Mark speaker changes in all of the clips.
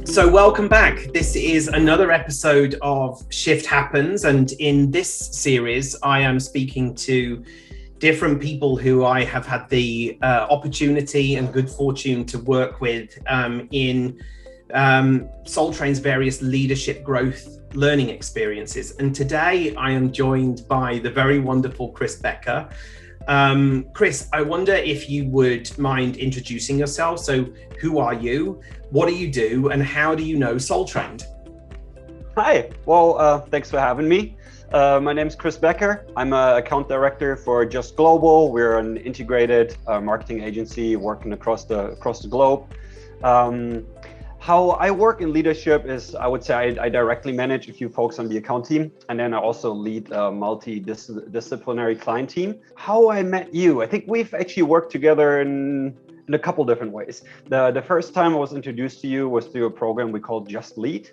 Speaker 1: So welcome back. This is another episode of Shift Happens, and in this series I am speaking to different people who I have had the opportunity and good fortune to work with in Soul Train's various leadership growth learning experiences. And today I am joined by the very wonderful Chris Becker. Chris, I wonder if you would mind introducing yourself. So who are you? What do you do? And how do you know Soul Trained?
Speaker 2: Hi, well, thanks for having me. My name is Chris Becker. I'm an account director for Just Global. We're an integrated marketing agency working across the globe. How I work in leadership is, I would say I directly manage a few folks on the account team, and then I also lead a multidisciplinary client team. How I met you, I think we've actually worked together in a couple different ways. The first time I was introduced to you was through a program we called Just Lead.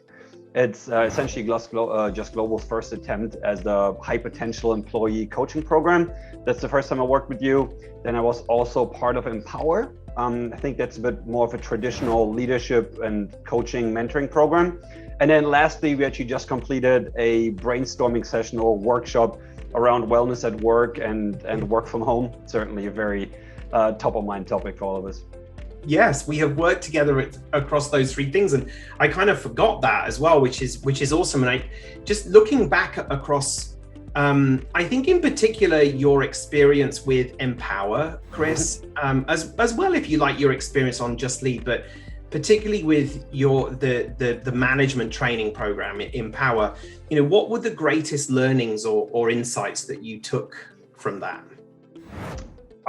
Speaker 2: It's essentially Just Global's first attempt as the high potential employee coaching program. That's the first time I worked with you. Then I was also part of Empower. I think that's a bit more of a traditional leadership and coaching mentoring program. And then lastly, we actually just completed a brainstorming session or workshop around wellness at work and work from home. Certainly a very top of mind topic for all of us.
Speaker 1: Yes, we have worked together across those three things, and I kind of forgot that as well, which is awesome. And I just looking back across, I think in particular your experience with Empower, Chris, as well, if you like, your experience on Just Lead, but particularly with the management training program Empower. You know, what were the greatest learnings or insights that you took from that?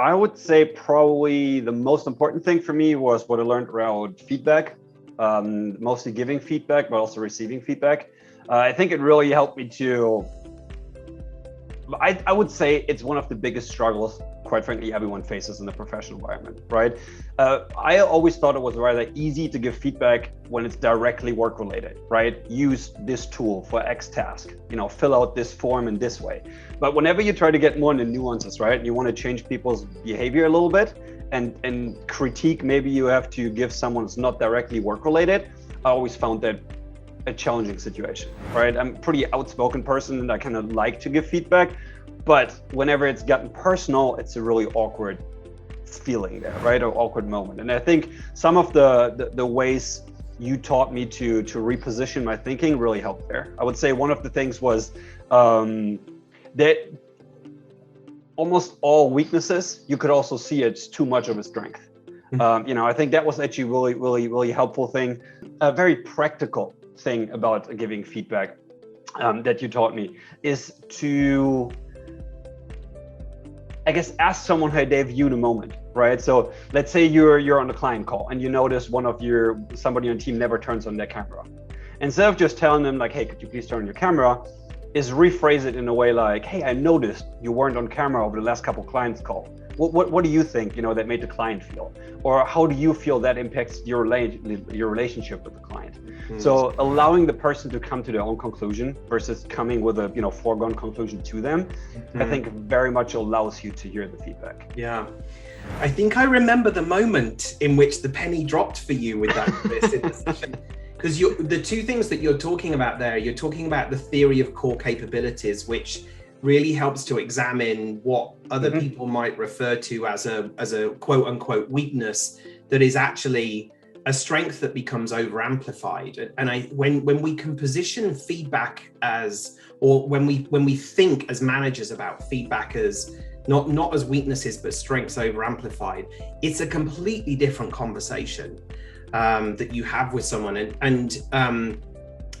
Speaker 2: I would say probably the most important thing for me was what I learned around feedback, mostly giving feedback, but also receiving feedback. I think it really helped me to, I would say it's one of the biggest struggles, quite frankly, everyone faces in the professional environment, right? I always thought it was rather easy to give feedback when it's directly work related, right? Use this tool for X task, fill out this form in this way. But whenever you try to get more into nuances, right? You want to change people's behavior a little bit and critique, maybe you have to give someone who's not directly work related. I always found that a challenging situation, right? I'm a pretty outspoken person and I kind of like to give feedback, but whenever it's gotten personal, it's a really awkward feeling there, right? Or awkward moment. And I think some of the ways you taught me to reposition my thinking really helped there. I would say one of the things was that almost all weaknesses, you could also see it's too much of a strength. I think that was actually really helpful thing, a very practical thing about giving feedback that you taught me is to, I guess, ask someone how they view the moment, right? So let's say you're on a client call and you notice somebody on your team never turns on their camera. Instead of just telling them like, hey, could you please turn on your camera, is rephrase it in a way like, hey, I noticed you weren't on camera over the last couple of clients call. What do you think, that made the client feel? Or how do you feel that impacts your relationship with the client? So allowing the person to come to their own conclusion versus coming with a foregone conclusion to them, I think very much allows you to hear the feedback.
Speaker 1: Yeah. I think I remember the moment in which the penny dropped for you with that, Chris, in the session. Because the two things that you're talking about there, you're talking about the theory of core capabilities, which really helps to examine what other people might refer to as a quote unquote weakness that is actually a strength that becomes over amplified. And when we can position feedback when we think as managers about feedback as not as weaknesses but strengths over amplified, it's a completely different conversation that you have with someone and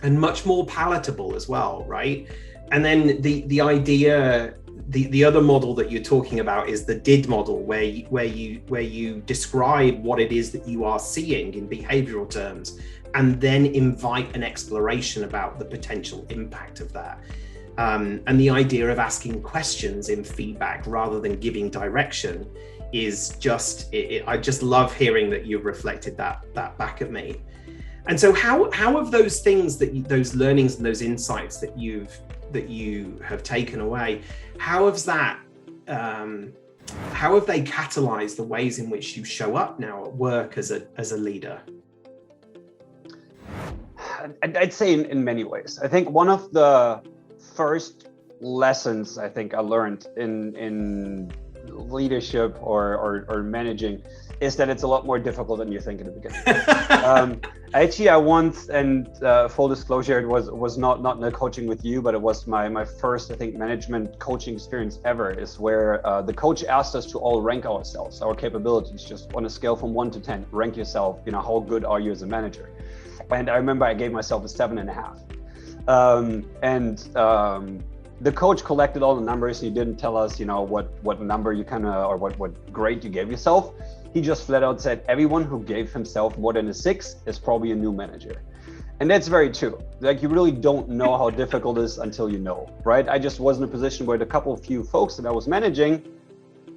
Speaker 1: much more palatable as well, right? And then the idea, the other model that you're talking about is the did model, where you describe what it is that you are seeing in behavioral terms, and then invite an exploration about the potential impact of that. And the idea of asking questions in feedback rather than giving direction is just, I just love hearing that you've reflected that back at me. And so how have those things those learnings and those insights that you have taken away, how have they catalyzed the ways in which you show up now at work as a leader?
Speaker 2: I'd say in many ways. I think one of the first lessons I think I learned in leadership or managing is that it's a lot more difficult than you think in the beginning. Actually, I once, and full disclosure, it was not in a coaching with you, but it was my first, I think, management coaching experience ever, is where the coach asked us to all rank ourselves, our capabilities, just on a scale from 1 to 10, rank yourself, how good are you as a manager? And I remember I gave myself a 7.5. The coach collected all the numbers. He didn't tell us, what number you or what grade you gave yourself. He just flat out said, everyone who gave himself more than a 6 is probably a new manager. And that's very true. Like, you really don't know how difficult it is until you know, right? I just was in a position where the few folks that I was managing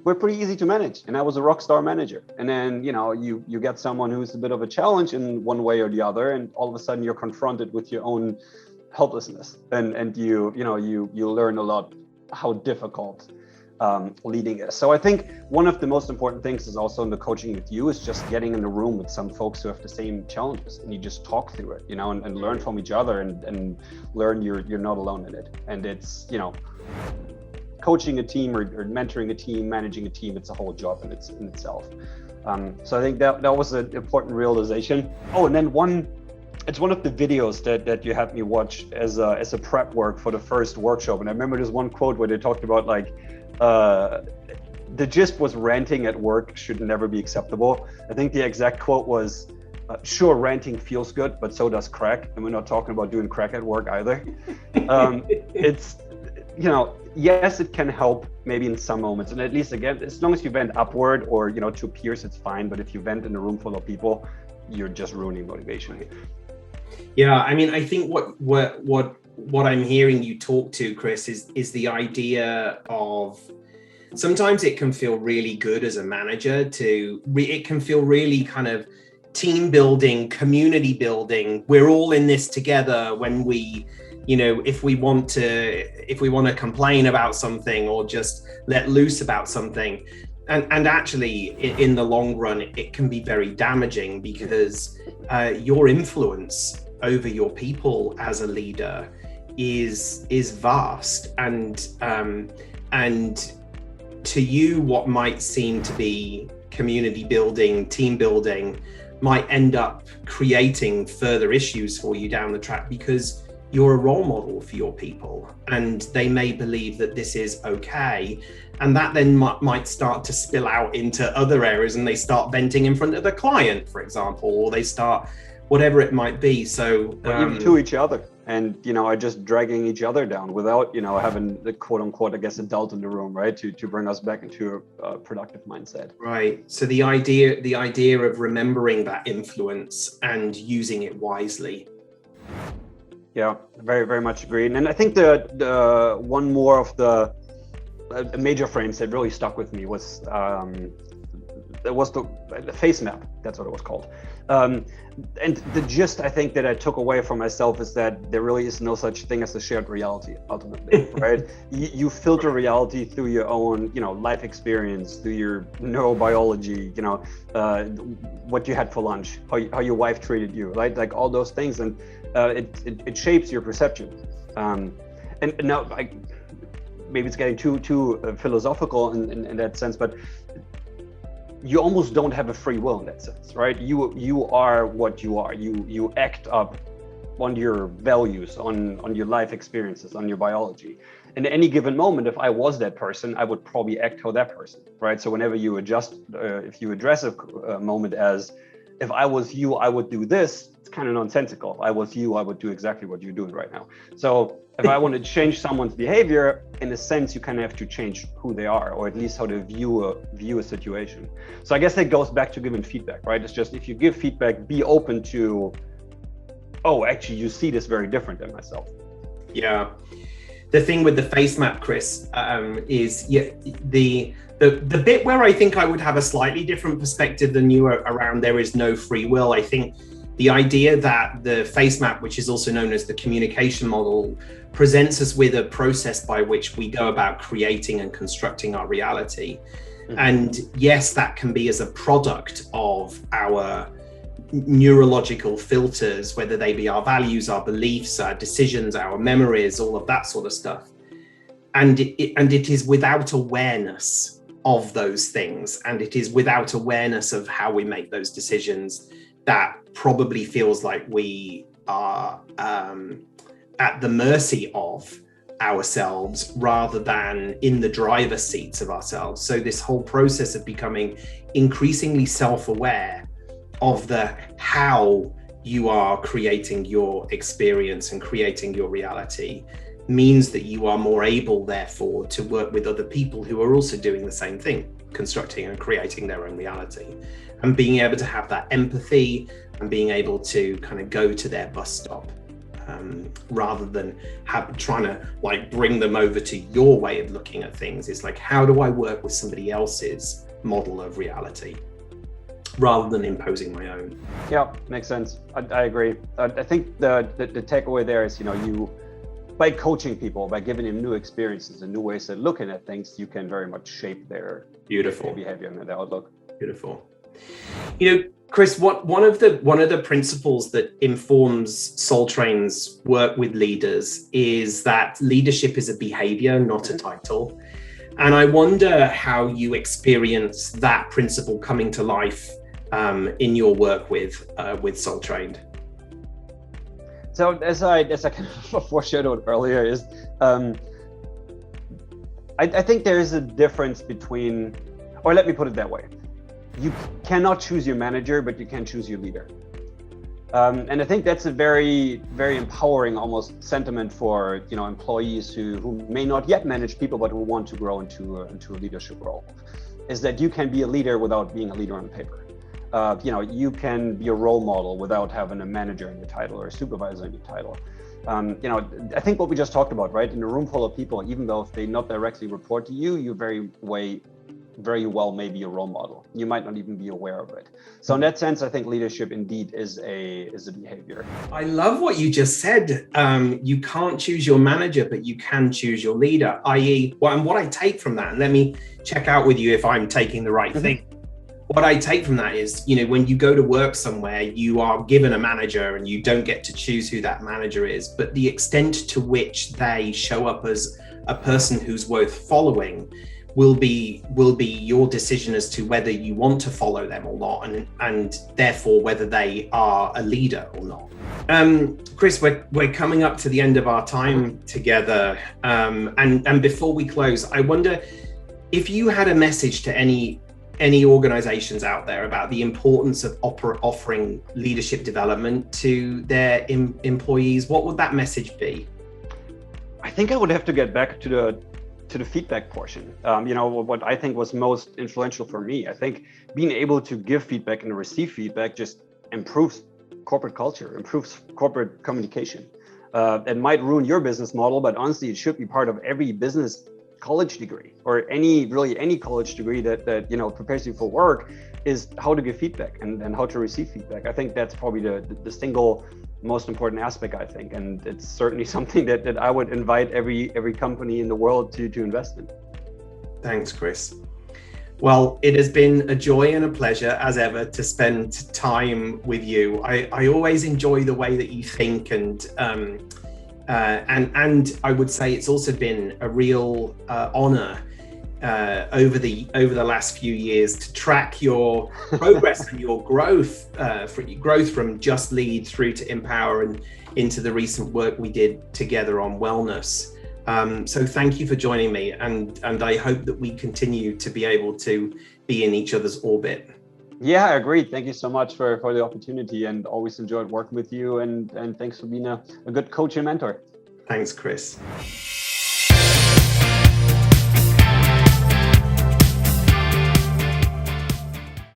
Speaker 2: were pretty easy to manage. And I was a rock star manager. And then, you get someone who's a bit of a challenge in one way or the other. And all of a sudden you're confronted with your own helplessness. And you learn a lot how difficult leading is. So I think one of the most important things is also in the coaching with you is just getting in the room with some folks who have the same challenges, and you just talk through it, and learn from each other and learn you're not alone in it. And it's, coaching a team or mentoring a team, managing a team, it's a whole job in itself. So I think that was an important realization. Oh, and then it's one of the videos that you had me watch as a prep work for the first workshop. And I remember there's one quote where they talked about the gist was ranting at work should never be acceptable. I think the exact quote was, sure, ranting feels good, but so does crack. And we're not talking about doing crack at work either. It's, yes, it can help maybe in some moments. And at least, again, as long as you vent upward or, to peers, it's fine. But if you vent in a room full of people, you're just ruining motivation.
Speaker 1: Yeah, I mean, I think what I'm hearing you talk to, Chris, is the idea of sometimes it can feel really good as a manager it can feel really kind of team building, community building. We're all in this together when we, if we want to complain about something or just let loose about something. And actually, in the long run, it can be very damaging because your influence over your people as a leader is vast, and to you, what might seem to be community building, team building, might end up creating further issues for you down the track because you're a role model for your people, and they may believe that this is okay. And that then might start to spill out into other areas, and they start venting in front of the client, for example, or they start whatever it might be. So
Speaker 2: even to each other, and are just dragging each other down without having the quote unquote, I guess, adult in the room, right, to bring us back into a productive mindset.
Speaker 1: Right. So the idea of remembering that influence and using it wisely.
Speaker 2: Yeah, very, very much agreed. And I think the one more of the major frames that really stuck with me was the face map. That's what it was called. And the gist I think that I took away from myself is that there really is no such thing as a shared reality, ultimately, right? You filter reality through your own, life experience, through your neurobiology, what you had for lunch, how your wife treated you, right? Like all those things, and it shapes your perception. And now, maybe it's getting too philosophical in that sense, but you almost don't have a free will in that sense, right? You are what you are. You act up on your values, on your life experiences, on your biology. And at any given moment, if I was that person, I would probably act how that person, right? So whenever you if you address a moment as, if I was you, I would do this, it's kind of nonsensical. If I was you, I would do exactly what you're doing right now. So if I want to change someone's behavior, in a sense, you kind of have to change who they are, or at least how they view a situation. So I guess that goes back to giving feedback, right? It's just, if you give feedback, be open to, oh, actually, you see this very different than myself.
Speaker 1: Yeah. The thing with the face map, Chris, is the bit where I think I would have a slightly different perspective than you around there is no free will. I think the idea that the face map, which is also known as the communication model, presents us with a process by which we go about creating and constructing our reality. Mm-hmm. And yes, that can be as a product of our neurological filters, whether they be our values, our beliefs, our decisions, our memories, all of that sort of stuff. And it is without awareness of those things, and it is without awareness of how we make those decisions, that probably feels like we are at the mercy of ourselves rather than in the driver's seats of ourselves. So this whole process of becoming increasingly self-aware of the how you are creating your experience and creating your reality means that you are more able, therefore, to work with other people who are also doing the same thing, constructing and creating their own reality, and being able to have that empathy and being able to kind of go to their bus stop, rather than trying to like bring them over to your way of looking at things. It's like, how do I work with somebody else's model of reality rather than imposing my own?
Speaker 2: Yeah, makes sense. I agree. I think the takeaway there is, you by coaching people, by giving them new experiences and new ways of looking at things, you can very much shape their behavior and their outlook.
Speaker 1: Beautiful. Chris, one of the principles that informs Soul Train's work with leaders is that leadership is a behavior, not a title. And I wonder how you experience that principle coming to life in your work with Soul Trained.
Speaker 2: So as I kind of foreshadowed earlier, is I think there is a difference between, or let me put it that way. You cannot choose your manager, but you can choose your leader. And I think that's a very, very empowering almost sentiment for employees who may not yet manage people, but who want to grow into a leadership role, is that you can be a leader without being a leader on paper. You can be a role model without having a manager in your title or a supervisor in your title. I think what we just talked about, right? In a room full of people, even though if they not directly report to you, you very well may be a role model. You might not even be aware of it. So in that sense, I think leadership indeed is a behavior.
Speaker 1: I love what you just said. You can't choose your manager, but you can choose your leader, i.e., what I take from that, and let me check out with you if I'm taking the right thing. What I take from that is, when you go to work somewhere, you are given a manager and you don't get to choose who that manager is, but the extent to which they show up as a person who's worth following will be your decision as to whether you want to follow them or not, and therefore whether they are a leader or not. Chris, we're coming up to the end of our time together, and before we close, I wonder if you had a message to any organizations out there about the importance of offering leadership development to their employees, what would that message be?
Speaker 2: I think I would have to get back to the feedback portion. What I think was most influential for me, I think being able to give feedback and receive feedback just improves corporate culture, improves corporate communication. It might ruin your business model, but honestly, it should be part of every business college degree, or any college degree that prepares you for work, is how to give feedback and how to receive feedback. I think that's probably the single most important aspect, I think, and it's certainly something that I would invite every company in the world to invest in.
Speaker 1: Thanks, Chris. Well, it has been a joy and a pleasure as ever to spend time with you. I always enjoy the way that you think, and I would say it's also been a real honor over the last few years to track your progress and your growth, from Just Lead through to Empower and into the recent work we did together on wellness. So thank you for joining me, and I hope that we continue to be able to be in each other's orbit.
Speaker 2: Yeah, I agree. Thank you so much for the opportunity, and always enjoyed working with you, and thanks for being a good coach and mentor.
Speaker 1: Thanks, Chris.